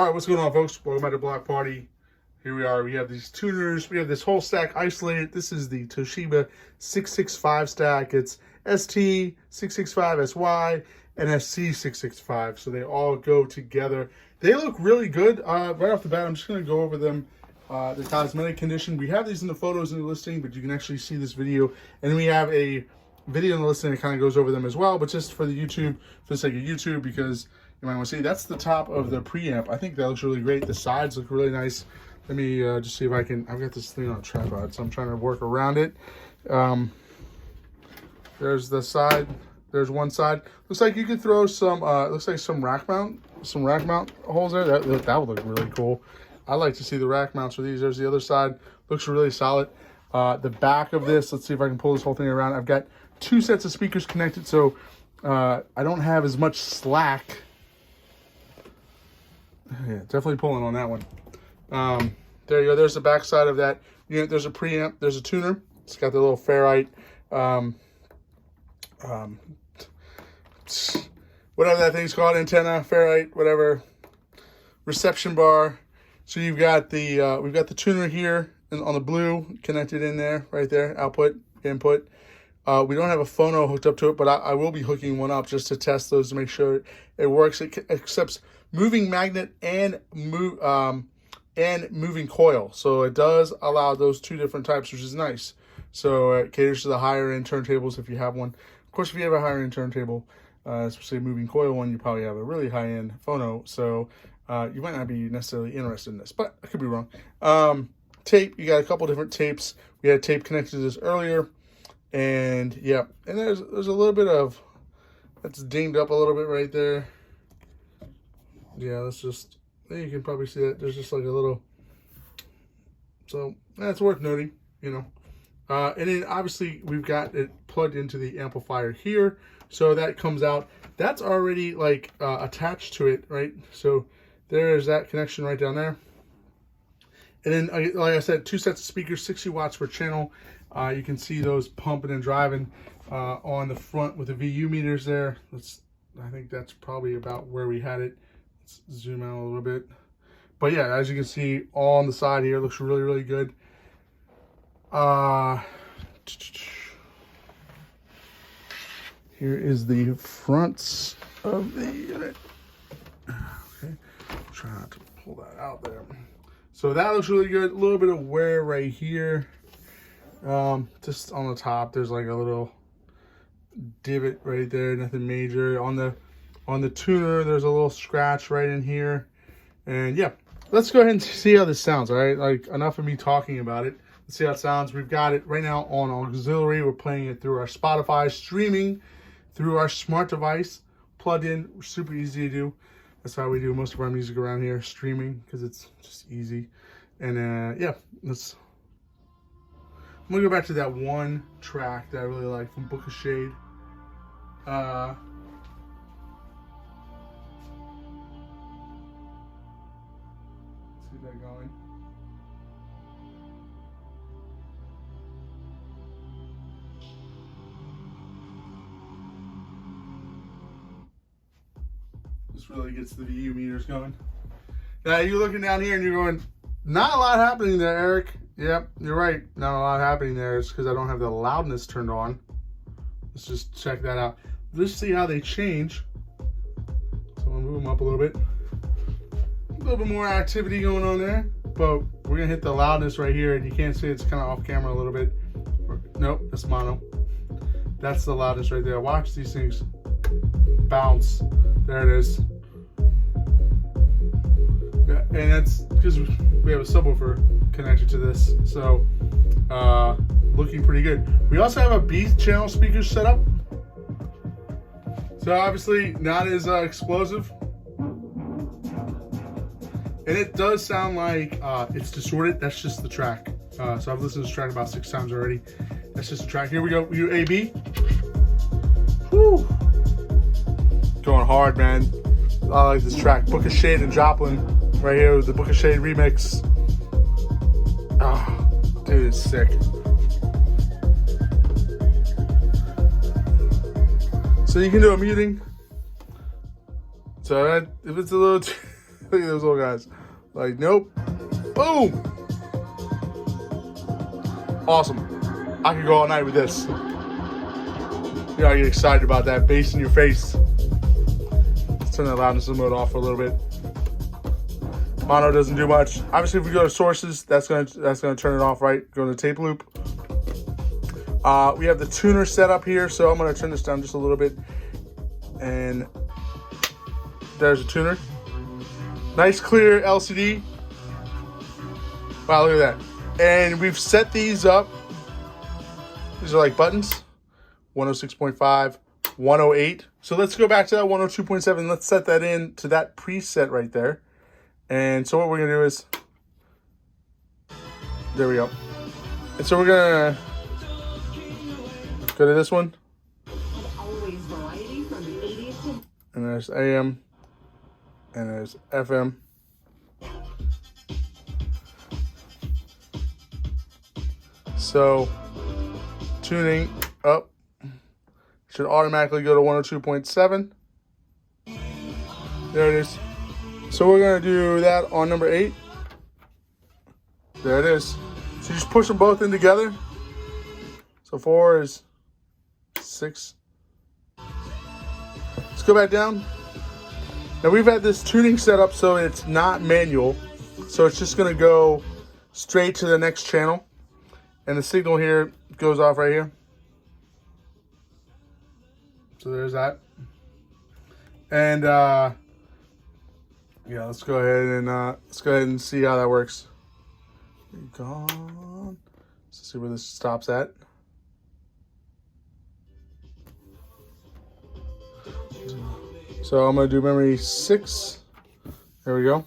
All right, what's going on, folks? Welcome back to Block Party. Here we are. We have these tuners. We have this whole stack isolated. This is the Toshiba 665 stack. It's ST-665 SY and SC-665. So they all go together. They look really good. Right off the bat, I'm just going to go over them. The cosmetic condition. We have these in the photos in the listing, but you can actually see this video. And we have a video in the listing that kind of goes over them as well. But just for the YouTube, for the sake of YouTube, because you might want to see, that's the top of the preamp. I think that looks really great. The sides look really nice. Let me just see if I can. I've got this thing on a tripod, so I'm trying to work around it. There's the side. There's one side. Looks like you could throw some. Looks like some rack mount holes there. That would look really cool. I like to see the rack mounts for these. There's the other side. Looks really solid. The back of this. Let's see if I can pull this whole thing around. I've got two sets of speakers connected, so I don't have as much slack. Yeah, definitely pulling on that one. There you go. There's the back side of that unit. There's a preamp. There's a tuner. It's got the little ferrite, whatever that thing's called, antenna, ferrite, whatever, reception bar. So you've got the we've got the tuner here on the blue connected in there, right there, output, input. We don't have a phono hooked up to it, but I will be hooking one up just to test those to make sure it works. It accepts moving magnet and moving coil, so it does allow those two different types, which is nice. So it caters to the higher end turntables if you have one. Of course, if you have a higher end turntable, especially a moving coil one, you probably have a really high end phono. So you might not be necessarily interested in this, but I could be wrong. Tape, you got a couple different tapes. We had tape connected to this earlier. And yeah, and there's a little bit of, that's dinged up a little bit right there. Yeah, that's just, you can probably see that. There's just like a little, so that's worth noting, you know. And then obviously we've got it plugged into the amplifier here. So that comes out, that's already like attached to it, right? So there's that connection right down there. And then, like I said, two sets of speakers, 60 watts per channel. You can see those pumping and driving on the front with the VU meters there. I think that's probably about where we had it. Let's zoom out a little bit. But yeah, as you can see, all on the side here, looks really, really good. Here is the fronts of the unit. Okay, try not to pull that out there. So that looks really good. A little bit of wear right here. Just on the top, there's like a little divot right there, nothing major. On the tuner, there's a little scratch right in here. And yeah, let's go ahead and see how this sounds, all right? Like, enough of me talking about it. Let's see how it sounds. We've got it right now on auxiliary. We're playing it through our Spotify, streaming through our smart device, plugged in, super easy to do. That's how we do most of our music around here, streaming, because it's just easy. And yeah, I'm gonna go back to that one track that I really like from Book of Shade. See that going. This really gets the VU meters going. Now you're looking down here and you're going, not a lot happening there, Eric. Yep, you're right. Not a lot happening there. It's because I don't have the loudness turned on. Let's just check that out. Let's see how they change. So I'm gonna move them up a little bit. A little bit more activity going on there, but we're gonna hit the loudness right here, and you can't see it's kind of off camera a little bit. Nope, that's mono. That's the loudness right there. Watch these things bounce. There it is. Yeah, and that's because we have a subwoofer connected to this, so looking pretty good. We also have a B channel speaker set up, so obviously not as explosive, and it does sound like it's distorted. That's just the track. So I've listened to this track about 6 times already. That's just the track. Here we go. We do AB. Whew. Going hard, man. I like this track. Book of Shade and Joplin right here with the Book of Shade remix. Oh, dude, it's sick. So you can do a muting. So if it's a little Look at those little guys. Like, nope. Boom. Awesome. I could go all night with this. You know, I get excited about that bass in your face. Let's turn the loudness mode off for a little bit. Mono doesn't do much. Obviously, if we go to sources, that's gonna turn it off, right? Go to the tape loop. We have the tuner set up here, so I'm gonna turn this down just a little bit. And there's a tuner. Nice clear LCD. Wow, look at that. And we've set these up. These are like buttons. 106.5, 108. So let's go back to that 102.7. Let's set that in to that preset right there. And so what we're gonna do is, there we go. And so we're gonna go to this one. And there's AM, and there's FM. So tuning up should automatically go to 102.7. There it is. So we're gonna do that on number 8. There it is. So you just push them both in together. So 4 is 6. Let's go back down. Now we've had this tuning set up so it's not manual. So it's just gonna go straight to the next channel. And the signal here goes off right here. So there's that. And yeah, let's go ahead and see how that works. Gone. Let's see where this stops at. So I'm gonna do memory 6. There we go.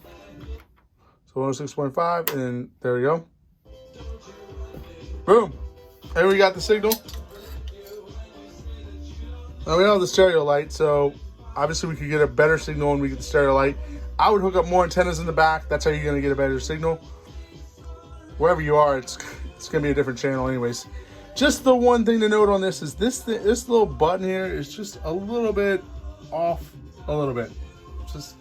So 106.5, and then there we go. Boom. And we got the signal. Now we don't have the stereo light, so obviously we could get a better signal when we get the stereo light. I would hook up more antennas in the back. That's how you're gonna get a better signal. Wherever you are, it's gonna be a different channel anyways. Just the one thing to note on this is this little button here is just a little bit off, a little bit. Just,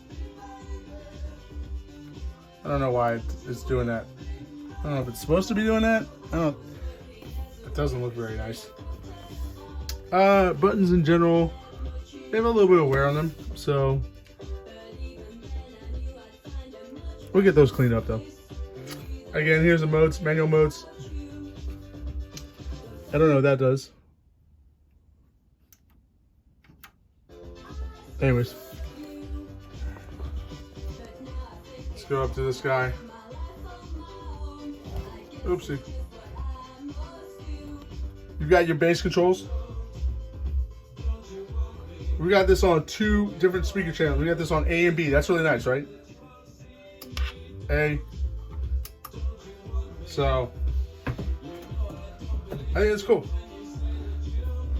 I don't know why it's doing that. I don't know if it's supposed to be doing that. I don't. It doesn't look very nice. Buttons in general, they have a little bit of wear on them, so we'll get those cleaned up though. Again, here's the modes, manual modes. I don't know what that does. Anyways, let's go up to this guy. Oopsie. You've got your bass controls. We got this on 2 different speaker channels. We got this on A and B. That's really nice, right? A. So I think it's cool.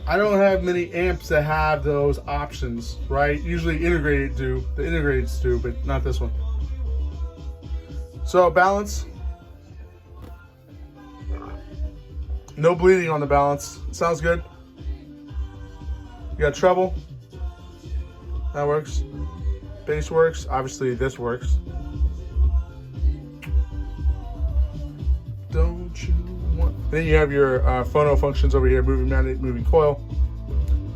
I don't have many amps that have those options, right? Usually integrated do. The integrateds do, but not this one. So balance. No bleeding on the balance. Sounds good. You got treble. That works. Bass works. Obviously this works. Don't you want... Then you have your phono functions over here, moving magnet, moving coil.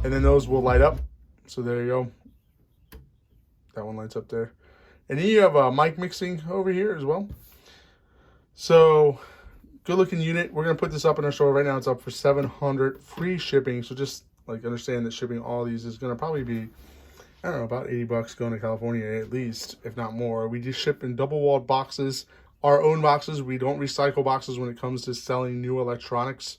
And then those will light up. So there you go. That one lights up there. And then you have mic mixing over here as well. So good looking unit. We're gonna put this up in our store right now. It's up for $700 free shipping. So just like understand that shipping all these is gonna probably be, I don't know, about $80 going to California at least, if not more. We just ship in double walled boxes, our own boxes. We don't recycle boxes when it comes to selling new electronics.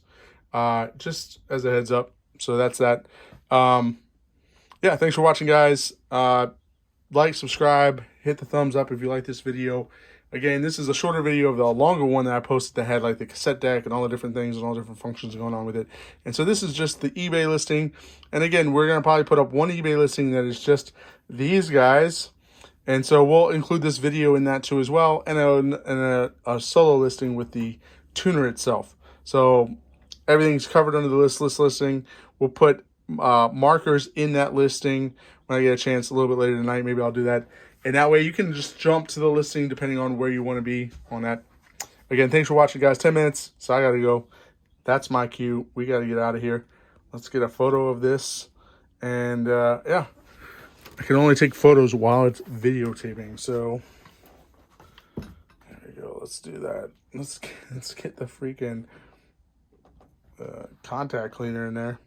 Just as a heads up. So that's that. Yeah, thanks for watching, guys. Like, subscribe, hit the thumbs up if you like this video. Again, this is a shorter video of the longer one that I posted that had like the cassette deck and all the different things and all the different functions going on with it. And so this is just the eBay listing. And again, we're going to probably put up one eBay listing that is just these guys. And so we'll include this video in that too as well. And a solo listing with the tuner itself. So everything's covered under the list listing. We'll put markers in that listing when I get a chance a little bit later tonight. Maybe I'll do that. And that way you can just jump to the listing depending on where you want to be on that. Again, thanks for watching, guys. 10 minutes, so I got to go. That's my cue. We got to get out of here. Let's get a photo of this. And, yeah. I can only take photos while it's videotaping, so there we go. Let's do that. Let's get the freaking contact cleaner in there.